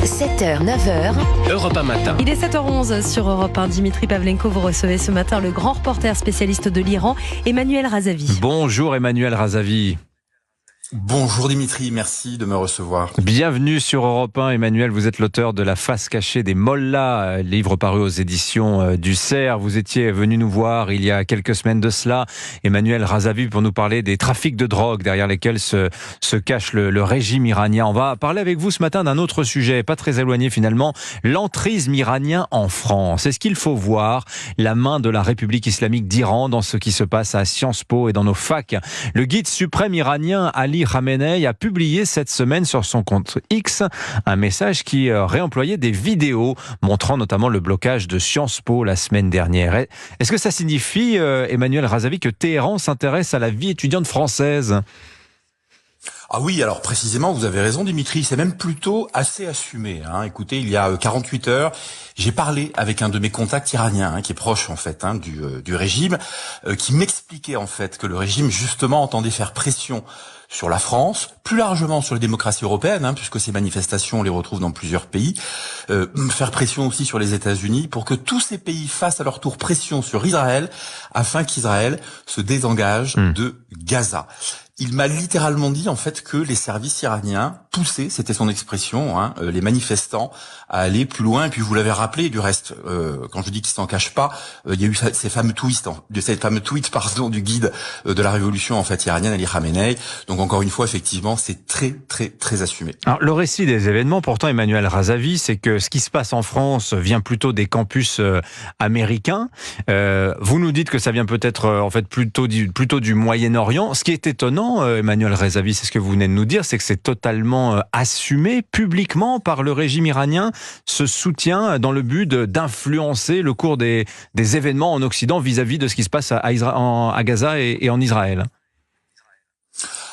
7h, 9h. Europe 1 matin. Il est 7h11 sur Europe 1. Dimitri Pavlenko, vous recevez ce matin le grand reporter spécialiste de l'Iran, Emmanuel Razavi. Bonjour Emmanuel Razavi. Bonjour Dimitri, merci de me recevoir. Bienvenue sur Europe 1. Emmanuel, vous êtes l'auteur de La face cachée des Mollahs, livre paru aux éditions du Cerf. Vous étiez venu nous voir il y a quelques semaines de cela, Emmanuel Razavi, pour nous parler des trafics de drogue derrière lesquels se cache le régime iranien. On va parler avec vous ce matin d'un autre sujet, pas très éloigné finalement, l'entrisme iranien en France. Est-ce qu'il faut voir la main de la République islamique d'Iran dans ce qui se passe à Sciences Po et dans nos facs? Le guide suprême iranien Ali Khamenei a publié cette semaine sur son compte X un message qui réemployait des vidéos montrant notamment le blocage de Sciences Po la semaine dernière. Est-ce que ça signifie, Emmanuel Razavi, que Téhéran s'intéresse à la vie étudiante française ? Ah oui, alors précisément, vous avez raison Dimitri, c'est même plutôt assez assumé. Écoutez, il y a 48 heures, j'ai parlé avec un de mes contacts iraniens, qui est proche en fait du régime, qui m'expliquait en fait que le régime justement entendait faire pression sur la France, plus largement sur les démocraties européennes, puisque ces manifestations, on les retrouve dans plusieurs pays, faire pression aussi sur les États-Unis pour que tous ces pays fassent à leur tour pression sur Israël, afin qu'Israël se désengage de Gaza. Il m'a littéralement dit en fait que les services iraniens poussaient, c'était son expression, les manifestants à aller plus loin. Et puis vous l'avez rappelé, du reste, quand je dis qu'ils s'en cachent pas, il y a eu ces fameux tweets du guide de la révolution en fait iranienne, Ali Khamenei. Donc encore une fois, effectivement, c'est très très très assumé. Alors le récit des événements, pourtant, Emmanuel Razavi, c'est que ce qui se passe en France vient plutôt des campus américains. Vous nous dites que ça vient peut-être en fait plutôt du Moyen-Orient. Ce qui est étonnant, Emmanuel Razavi, c'est ce que vous venez de nous dire, c'est que c'est totalement assumé publiquement par le régime iranien, ce soutien dans le but d'influencer le cours des événements en Occident vis-à-vis de ce qui se passe à Gaza et en Israël.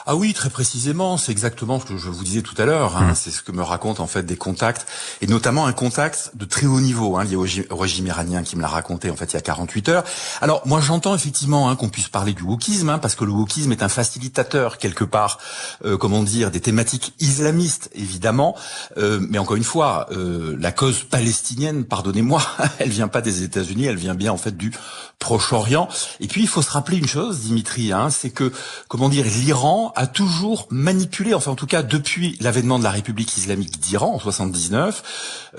Ah oui, très précisément, c'est exactement ce que je vous disais tout à l'heure. C'est ce que me racontent en fait des contacts, et notamment un contact de très haut niveau lié au régime iranien qui me l'a raconté en fait il y a 48 heures. Alors moi j'entends effectivement qu'on puisse parler du wokisme, parce que le wokisme est un facilitateur quelque part, des thématiques islamistes évidemment, mais encore une fois, la cause palestinienne, pardonnez-moi, elle vient pas des États-Unis, elle vient bien en fait du Proche-Orient. Et puis il faut se rappeler une chose, Dimitri, c'est que l'Iran a toujours manipulé, enfin en tout cas depuis l'avènement de la République islamique d'Iran en 79.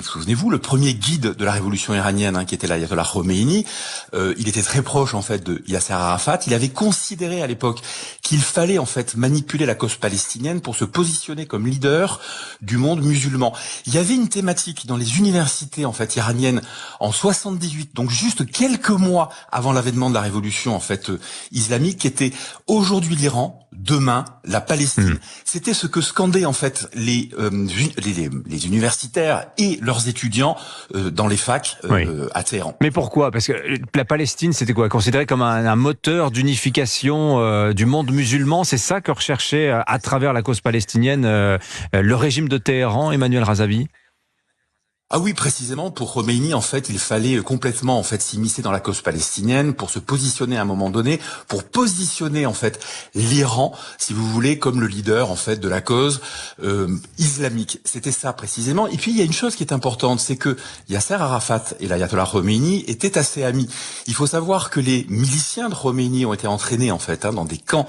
Souvenez-vous, le premier guide de la révolution iranienne, qui était l'ayatollah Khomeini, il était très proche en fait de Yasser Arafat. Il avait considéré à l'époque qu'il fallait en fait manipuler la cause palestinienne pour se positionner comme leader du monde musulman. Il y avait une thématique dans les universités en fait iraniennes en 78, donc juste quelques mois avant l'avènement de la révolution en fait islamique, qui était aujourd'hui l'Iran, demain la Palestine. C'était ce que scandaient en fait les universitaires et leurs étudiants dans les facs à Téhéran. Mais pourquoi ? Parce que la Palestine, c'était quoi ? Considéré comme un moteur d'unification du monde musulman, c'est ça que recherchait à travers la cause palestinienne le régime de Téhéran, Emmanuel Razavi ? Ah oui, précisément, pour Khomeini, en fait, il fallait complètement, en fait, s'immiscer dans la cause palestinienne pour se positionner à un moment donné, pour positionner, en fait, l'Iran, si vous voulez, comme le leader, en fait, de la cause islamique. C'était ça, précisément. Et puis, il y a une chose qui est importante, c'est que Yasser Arafat et l'ayatollah Khomeini étaient assez amis. Il faut savoir que les miliciens de Khomeini ont été entraînés, en fait, dans des camps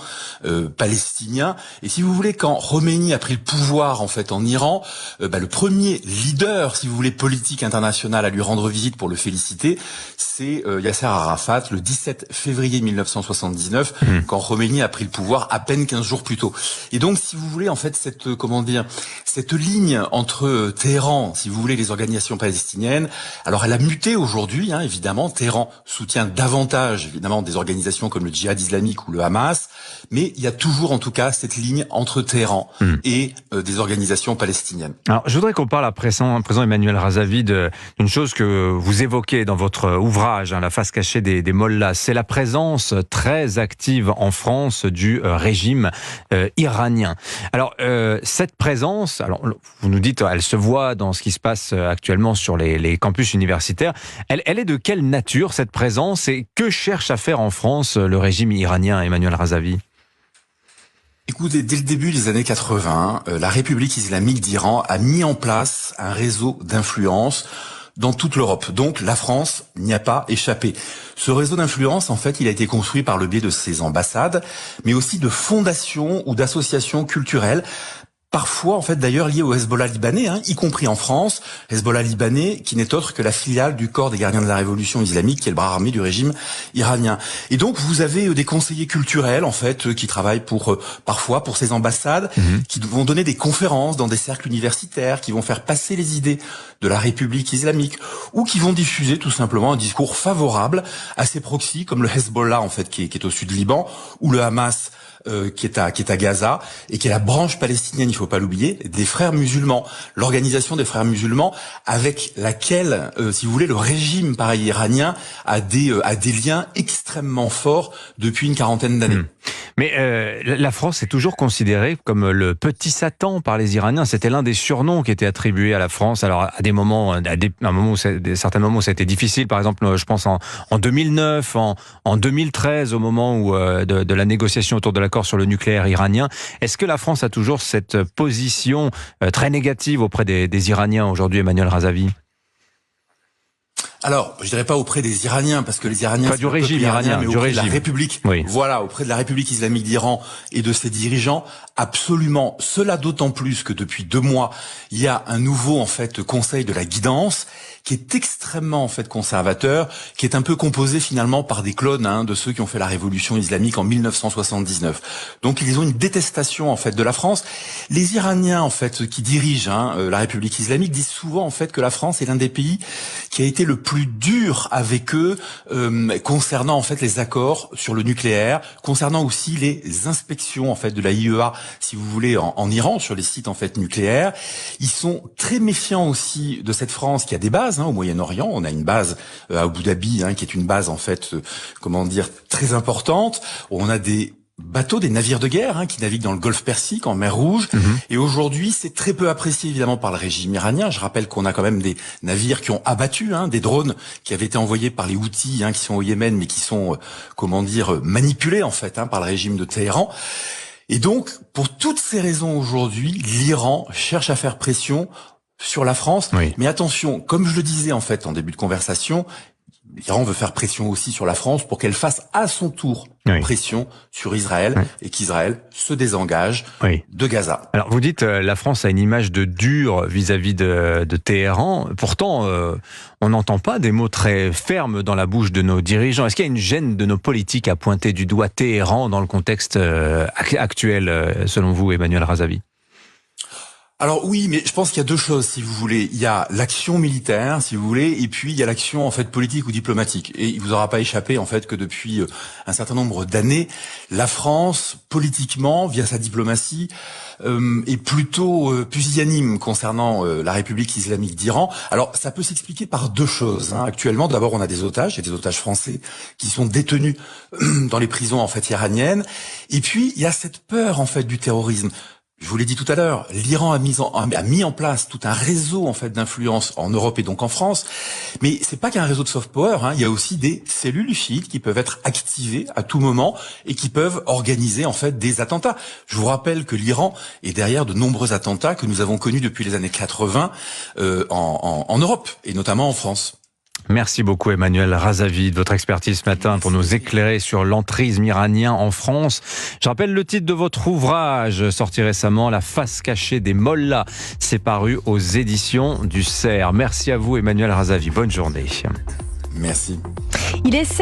palestiniens. Et si vous voulez, quand Khomeini a pris le pouvoir, en fait, en Iran, le premier leader, si vous voulez, politique internationale à lui rendre visite pour le féliciter, c'est Yasser Arafat le 17 février 1979, quand Khomeini a pris le pouvoir à peine 15 jours plus tôt. Et donc, si vous voulez, en fait, cette ligne entre Téhéran, si vous voulez, les organisations palestiniennes, alors elle a muté aujourd'hui, évidemment. Téhéran soutient davantage, évidemment, des organisations comme le djihad islamique ou le Hamas, mais il y a toujours, en tout cas, cette ligne entre Téhéran et des organisations palestiniennes. Alors, je voudrais qu'on parle à présent, Emmanuel Razavi, d'une chose que vous évoquez dans votre ouvrage, La face cachée des Mollahs, c'est la présence très active en France du régime iranien. Alors, cette présence, vous nous dites, elle se voit dans ce qui se passe actuellement sur les campus universitaires. Elle est de quelle nature, cette présence, et que cherche à faire en France le régime iranien, Emmanuel Razavi ? Écoutez, dès le début des années 80, la République islamique d'Iran a mis en place exerce un réseau d'influence dans toute l'Europe. Donc la France n'y a pas échappé. Ce réseau d'influence, en fait, il a été construit par le biais de ses ambassades, mais aussi de fondations ou d'associations culturelles, parfois, en fait, d'ailleurs, liées au Hezbollah libanais, y compris en France. Hezbollah libanais, qui n'est autre que la filiale du corps des gardiens de la révolution islamique, qui est le bras armé du régime iranien. Et donc, vous avez des conseillers culturels, en fait, qui travaillent parfois pour ces ambassades, qui vont donner des conférences dans des cercles universitaires, qui vont faire passer les idées de la République islamique, ou qui vont diffuser tout simplement un discours favorable à ces proxys, comme le Hezbollah, en fait, qui est au sud du Liban, ou le Hamas, qui est à Gaza, et qui est la branche palestinienne, il faut pas l'oublier, des frères musulmans, l'organisation des frères musulmans, avec laquelle, si vous voulez, le régime pareil iranien a des liens extrêmement forts depuis une quarantaine d'années. Mais la France est toujours considérée comme le petit Satan par les Iraniens. C'était l'un des surnoms qui était attribué à la France. Alors à certains moments où ça a été difficile. Par exemple, je pense en 2009, en 2013, au moment où de la négociation autour de l'accord sur le nucléaire iranien. Est-ce que la France a toujours cette position très négative auprès des Iraniens aujourd'hui, Emmanuel Razavi ? Alors, je dirais pas auprès des Iraniens, parce que les Iraniens, pas du régime iranien, mais du auprès régime. de la République. Oui. Voilà, auprès de la République islamique d'Iran et de ses dirigeants, absolument. Cela d'autant plus que depuis 2 mois, il y a un nouveau, en fait, conseil de la guidance, qui est extrêmement, en fait, conservateur, qui est un peu composé, finalement, par des clones, de ceux qui ont fait la révolution islamique en 1979. Donc, ils ont une détestation, en fait, de la France. Les Iraniens, en fait, qui dirigent, la République islamique, disent souvent, en fait, que la France est l'un des pays qui a été le plus dur avec eux concernant en fait les accords sur le nucléaire, concernant aussi les inspections en fait de la IEA, si vous voulez, en Iran sur les sites en fait nucléaires. Ils sont très méfiants aussi de cette France qui a des bases au Moyen-Orient. On a une base à Abu Dhabi qui est une base en fait très importante. On a des bateaux, des navires de guerre qui naviguent dans le Golfe Persique, en mer Rouge. Et aujourd'hui, c'est très peu apprécié évidemment par le régime iranien. Je rappelle qu'on a quand même des navires qui ont abattu des drones qui avaient été envoyés par les Houthis qui sont au Yémen, mais qui sont manipulés en fait par le régime de Téhéran. Et donc, pour toutes ces raisons aujourd'hui, l'Iran cherche à faire pression sur la France. Oui. Mais attention, comme je le disais en fait en début de conversation, l'Iran veut faire pression aussi sur la France pour qu'elle fasse à son tour pression sur Israël et qu'Israël se désengage de Gaza. Alors vous dites la France a une image de dur vis-à-vis de Téhéran. Pourtant, on n'entend pas des mots très fermes dans la bouche de nos dirigeants. Est-ce qu'il y a une gêne de nos politiques à pointer du doigt Téhéran dans le contexte actuel, selon vous, Emmanuel Razavi ? Alors oui, mais je pense qu'il y a 2 choses, si vous voulez. Il y a l'action militaire, si vous voulez, et puis il y a l'action en fait politique ou diplomatique. Et il vous aura pas échappé en fait que depuis un certain nombre d'années, la France, politiquement, via sa diplomatie, est plutôt pusillanime concernant la République islamique d'Iran. Alors ça peut s'expliquer par 2 choses. Actuellement, d'abord, on a des otages, il y a des otages français qui sont détenus dans les prisons en fait iraniennes. Et puis il y a cette peur en fait du terrorisme. Je vous l'ai dit tout à l'heure, l'Iran a mis en place tout un réseau en fait d'influence en Europe et donc en France. Mais c'est pas qu'un réseau de soft power. Il y a aussi des cellules chiites qui peuvent être activées à tout moment et qui peuvent organiser en fait des attentats. Je vous rappelle que l'Iran est derrière de nombreux attentats que nous avons connus depuis les années 80 en Europe et notamment en France. Merci beaucoup Emmanuel Razavi de votre expertise ce matin pour nous éclairer sur l'entrisme iranien en France. Je rappelle le titre de votre ouvrage sorti récemment, La face cachée des mollahs. C'est paru aux éditions du CERF. Merci à vous Emmanuel Razavi. Bonne journée. Merci. Il est 7